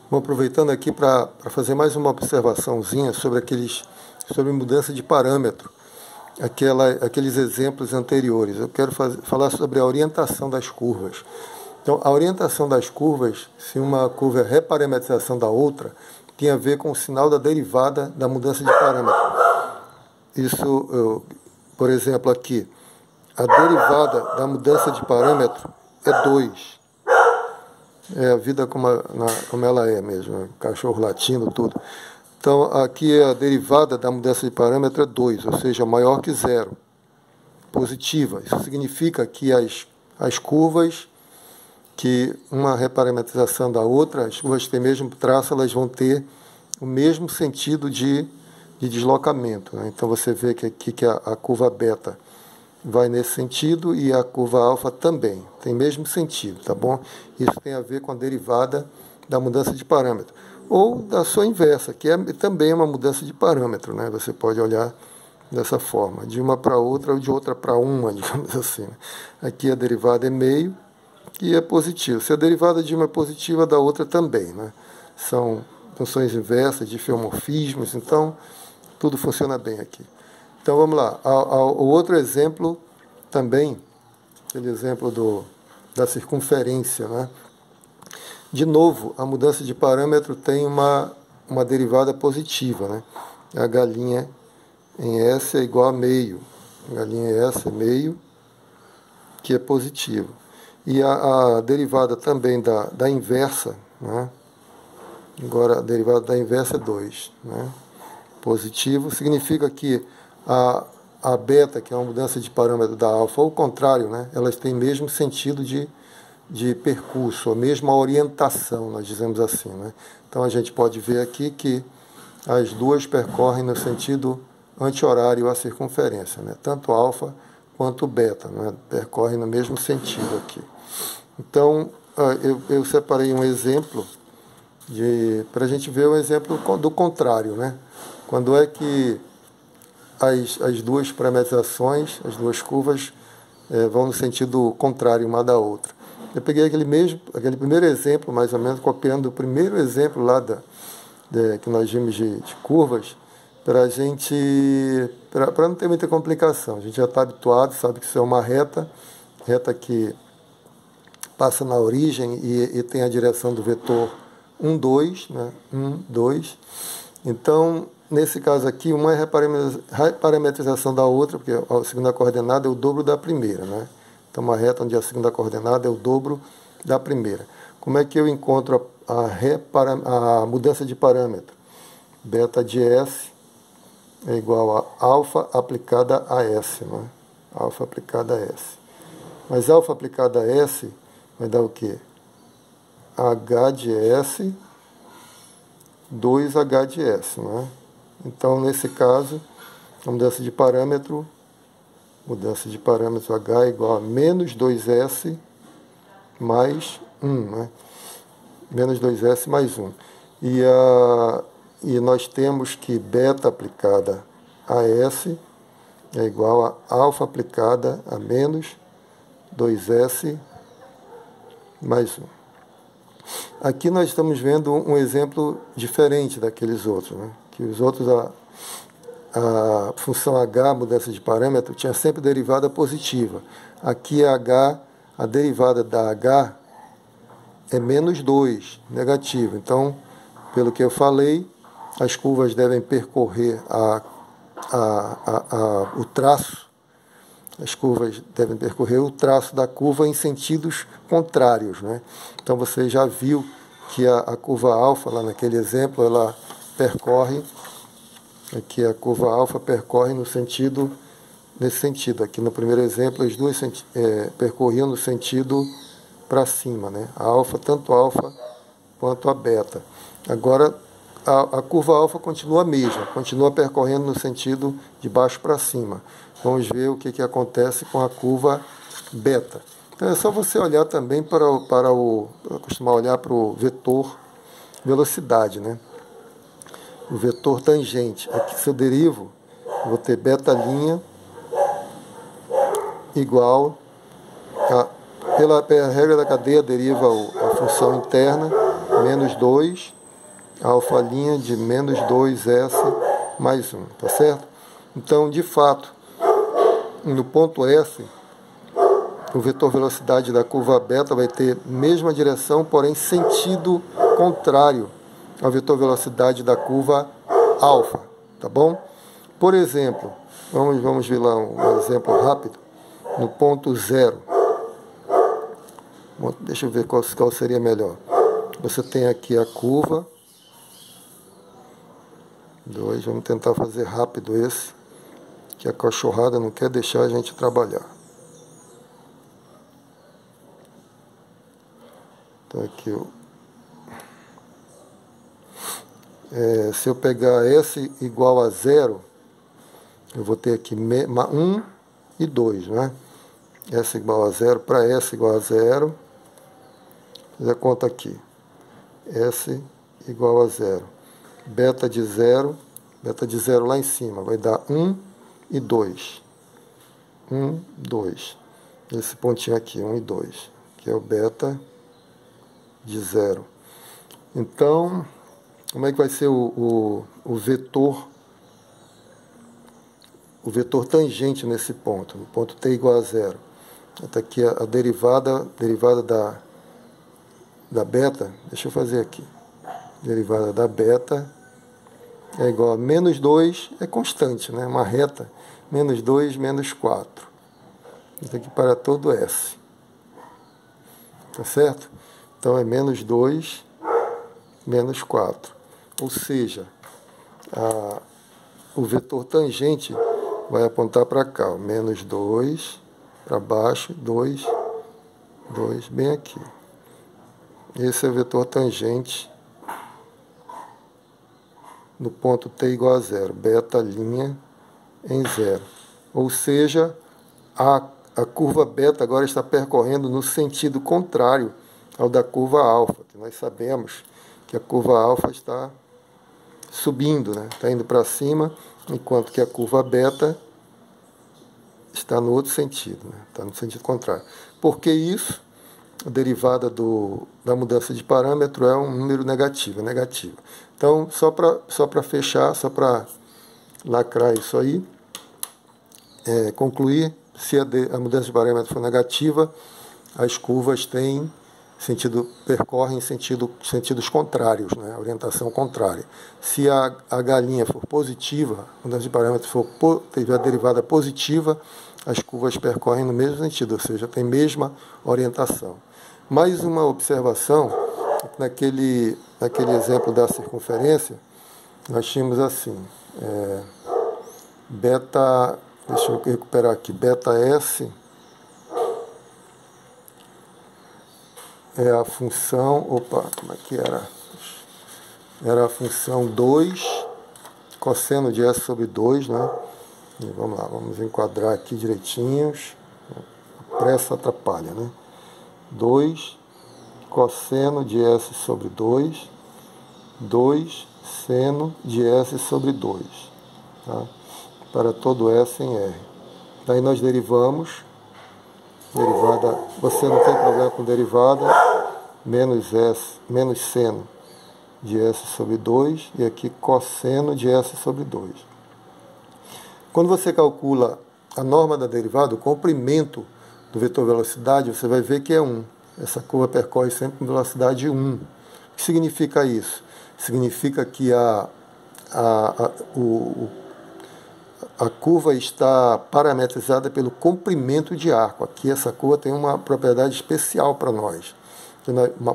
Vou aproveitando aqui para fazer mais uma observaçãozinha sobre mudança de parâmetro, aqueles exemplos anteriores. Eu quero falar sobre a orientação das curvas. Então, a orientação das curvas, se uma curva é reparametrização da outra, tem a ver com o sinal da derivada da mudança de parâmetro. Por exemplo, aqui, a derivada da mudança de parâmetro é 2. É a vida como ela é mesmo, cachorro latindo, tudo. Então, aqui a derivada da mudança de parâmetro é 2, ou seja, maior que 0, positiva. Isso significa que as curvas, que uma reparametrização da outra, as curvas que têm o mesmo traço, elas vão ter o mesmo sentido de deslocamento, né? Então, você vê que aqui que a curva beta vai nesse sentido e a curva alfa também, tem o mesmo sentido, tá bom? Isso tem a ver com a derivada da mudança de parâmetro. Ou da sua inversa, que é também uma mudança de parâmetro, né? Você pode olhar dessa forma, de uma para outra ou de outra para uma, digamos assim. Aqui a derivada é meio e é positivo. Se a derivada de uma é positiva, da outra também, né? São funções inversas, diffeomorfismos, então tudo funciona bem aqui. Então vamos lá, o outro exemplo também, aquele exemplo da circunferência, né? De novo, a mudança de parâmetro tem uma derivada positiva, né? A galinha em S é igual a meio, a galinha em S é meio, que é positivo. E a derivada também da inversa, né? Agora a derivada da inversa é 2, né? Positivo, significa que a beta, que é uma mudança de parâmetro da alfa, ou o contrário, né? Elas têm o mesmo sentido de percurso, a mesma orientação, nós dizemos assim, né? Então a gente pode ver aqui que as duas percorrem no sentido anti-horário à circunferência, né? Tanto alfa quanto beta, né? Percorrem no mesmo sentido aqui. Então eu separei um exemplo para a gente ver um exemplo do contrário, né? Quando é que as duas parametrizações, as duas curvas, vão no sentido contrário uma da outra. Eu peguei aquele primeiro exemplo, mais ou menos, copiando o primeiro exemplo lá que nós vimos de curvas, para não ter muita complicação. A gente já está habituado, sabe que isso é uma reta que passa na origem e tem a direção do vetor 1, 2, né? 1, 2. Então, nesse caso aqui, uma é reparametrização da outra, porque a segunda coordenada é o dobro da primeira, né? Então, uma reta onde a segunda coordenada é o dobro da primeira. Como é que eu encontro a mudança de parâmetro? Beta de S é igual a alfa aplicada a S, né? Alfa aplicada a S. Mas alfa aplicada a S vai dar o quê? H de S, 2H de S, né? Então, nesse caso, a mudança de parâmetro H é igual a menos 2S mais 1, né? Menos 2S mais 1. E nós temos que beta aplicada a S é igual a alfa aplicada a menos 2S mais 1. Aqui nós estamos vendo um exemplo diferente daqueles outros, né? Que os outros, a função H, mudança de parâmetro, tinha sempre derivada positiva. Aqui a derivada da H é menos 2, negativo. Então, pelo que eu falei, as curvas devem percorrer o traço, as curvas devem percorrer o traço da curva em sentidos contrários, né? Então, você já viu que a curva alfa, lá naquele exemplo, ela percorre, aqui a curva alfa percorre nesse sentido. Aqui no primeiro exemplo, as duas percorriam no sentido para cima, né? Tanto a alfa quanto a beta. Agora, a curva alfa continua a mesma, continua percorrendo no sentido de baixo para cima. Vamos ver o que acontece com a curva beta. Então é só você olhar também eu costumo olhar para o vetor velocidade, né? O vetor tangente. Aqui, se eu derivo, eu vou ter beta' igual pela regra da cadeia, deriva a função interna, menos 2 alfa' de menos 2S mais 1, tá certo? Então, de fato, no ponto S, o vetor velocidade da curva beta vai ter mesma direção, porém sentido contrário ao vetor velocidade da curva alfa, tá bom? Por exemplo, vamos ver lá um exemplo rápido, no ponto 0. Deixa eu ver qual seria melhor. Você tem aqui a curva 2, vamos tentar fazer rápido esse, que a cachorrada não quer deixar a gente trabalhar. Então aqui, se eu pegar S igual a 0, eu vou ter aqui 1 e 2, né? S igual a 0 para S igual a 0. Fazer a conta aqui. S igual a 0. Beta de 0 lá em cima vai dar 1 e 2. 1, 2. Esse pontinho aqui, 1 e 2, que é o beta de 0. Então, como é que vai ser o vetor tangente nesse ponto? No ponto t igual a 0. Está aqui a derivada da beta. Deixa eu fazer aqui. Derivada da beta é igual a menos 2, é constante, né? Uma reta. Menos 2, menos 4. Isso aqui para todo S. Tá certo? Então é menos 2, menos 4. Ou seja, o vetor tangente vai apontar para cá. Ó, menos 2 para baixo, 2, 2, bem aqui. Esse é o vetor tangente no ponto t igual a 0. Beta' em 0. Ou seja, a curva beta agora está percorrendo no sentido contrário ao da curva alfa, que nós sabemos que a curva alfa está subindo, né? Está indo para cima, enquanto que a curva beta está no outro sentido, né? Está no sentido contrário. Por que isso? A derivada da mudança de parâmetro é um número negativo, negativa. Então, só para fechar, só para lacrar isso aí, concluir, se a mudança de parâmetro for negativa, as curvas percorrem sentidos contrários, né? Orientação contrária. Se a galinha for positiva, a mudança de parâmetro tiver a derivada positiva, as curvas percorrem no mesmo sentido, ou seja, tem mesma orientação. Mais uma observação, naquele exemplo da circunferência, nós tínhamos assim, beta, deixa eu recuperar aqui, beta S é a função, como é que era? Era a função 2, cosseno de S sobre 2, né? E vamos lá, vamos enquadrar aqui direitinhos, a pressa atrapalha, né? 2 cosseno de S sobre 2, 2 seno de S sobre 2, tá? Para todo S em R. Daí nós derivamos, derivada, você não tem problema com derivada, menos seno de S sobre 2, e aqui cosseno de S sobre 2. Quando você calcula a norma da derivada, o comprimento do vetor velocidade, você vai ver que é 1. Essa curva percorre sempre com velocidade 1. O que significa isso? Significa que a curva está parametrizada pelo comprimento de arco. Aqui essa curva tem uma propriedade especial para nós,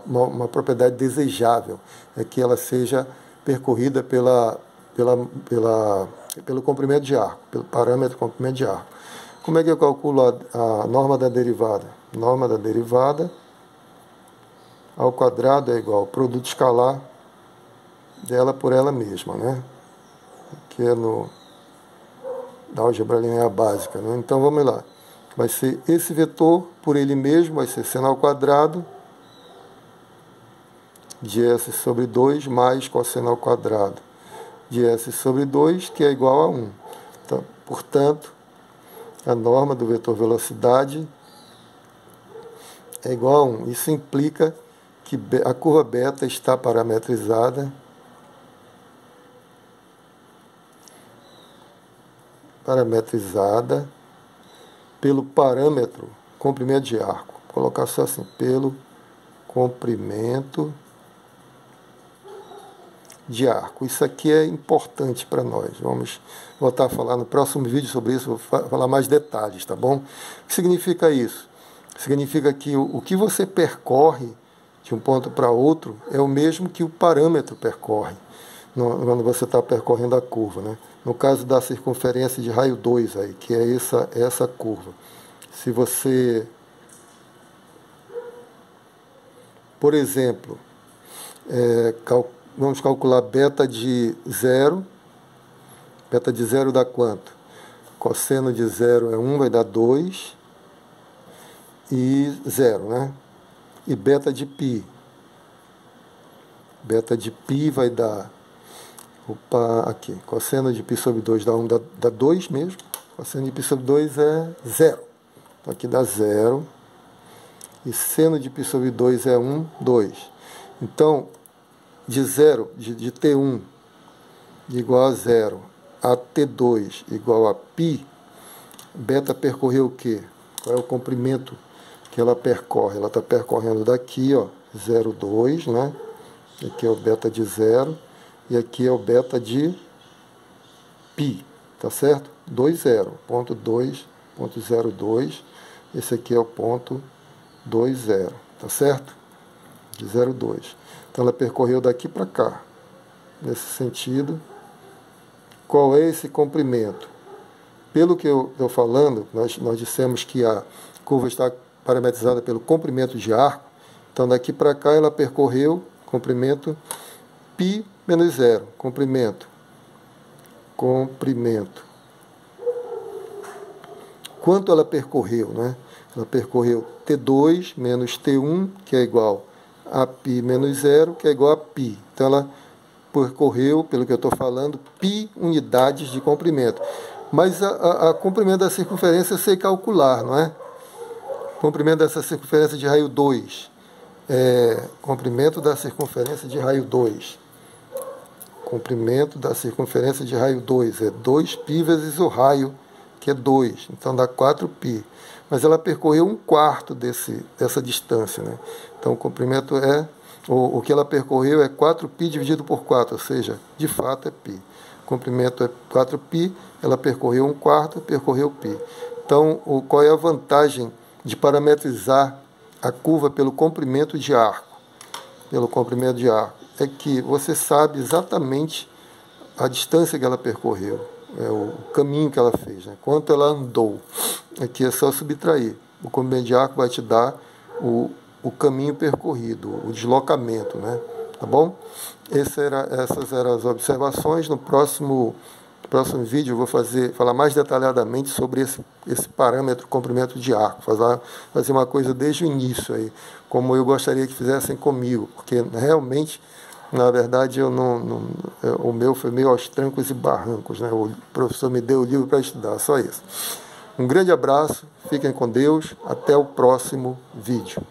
uma propriedade desejável, é que ela seja percorrida pelo comprimento de arco, pelo parâmetro comprimento de arco. Como é que eu calculo a norma da derivada? Norma da derivada ao quadrado é igual ao produto escalar dela por ela mesma, né? Que é da álgebra linear básica, né? Então vamos lá. Vai ser esse vetor por ele mesmo, vai ser seno ao quadrado de S sobre 2 mais cosseno ao quadrado de S sobre 2, que é igual a 1. Então, portanto, a norma do vetor velocidade é igual a 1. Isso implica que a curva beta está parametrizada parametrizada pelo parâmetro comprimento de arco. Vou colocar só assim, pelo comprimento de arco. Isso aqui é importante para nós. Vamos voltar a falar no próximo vídeo sobre isso, vou falar mais detalhes, tá bom? O que significa isso? Significa que o que você percorre de um ponto para outro é o mesmo que o parâmetro percorre quando você está percorrendo a curva, né? No caso da circunferência de raio 2 aí, que é essa curva. Se você, por exemplo, vamos calcular beta de 0. Beta de 0 dá quanto? Cosseno de 0 é 1, vai dar 2 e 0, né? E beta de π. Beta de π vai dar, aqui, cosseno de π sobre 2 dá 1, dá 2 mesmo. Cosseno de π sobre 2 é 0. Então aqui dá 0. E seno de π sobre 2 é 1, 2. Então, de 0, de T1 igual a 0 a T2 igual a π, beta percorreu o quê? Qual é o comprimento que ela percorre? Ela está percorrendo daqui, ó, 0,2, né? Aqui é o beta de 0 e aqui é o beta de π, tá certo? 2,0, ponto 2,02. Esse aqui é o ponto 2,0, tá certo? De 0,2. Então ela percorreu daqui para cá, nesse sentido. Qual é esse comprimento? Pelo que eu estou falando, nós dissemos que a curva está parametrizada pelo comprimento de arco. Então daqui para cá ela percorreu comprimento π menos 0. Comprimento. Quanto ela percorreu, né? Ela percorreu T2 menos T1, que é igual a π menos 0, que é igual a π. Então ela percorreu, pelo que eu estou falando, π unidades de comprimento. Mas a comprimento da circunferência eu sei calcular, não é? Comprimento dessa circunferência de raio 2. Comprimento da circunferência de raio 2. Comprimento da circunferência de raio 2 é 2π vezes o raio, que é 2. Então dá 4π. Mas ela percorreu 1/4 dessa distância, né? Então o comprimento o que ela percorreu é 4π dividido por 4, ou seja, de fato é π. O comprimento é 4π, ela percorreu 1/4, percorreu π. Então, qual é a vantagem de parametrizar a curva pelo comprimento de arco? Pelo comprimento de arco é que você sabe exatamente a distância que ela percorreu, o caminho que ela fez, né? Quanto ela andou. Aqui é só subtrair. O comprimento de arco vai te dar o caminho percorrido, o deslocamento, né? Tá bom? Essas eram as observações. No próximo vídeo eu vou falar mais detalhadamente sobre esse parâmetro comprimento de arco, fazer uma coisa desde o início aí, como eu gostaria que fizessem comigo, porque realmente, na verdade, o meu foi meio aos trancos e barrancos, né? O professor me deu o livro para estudar, só isso. Um grande abraço, fiquem com Deus, até o próximo vídeo.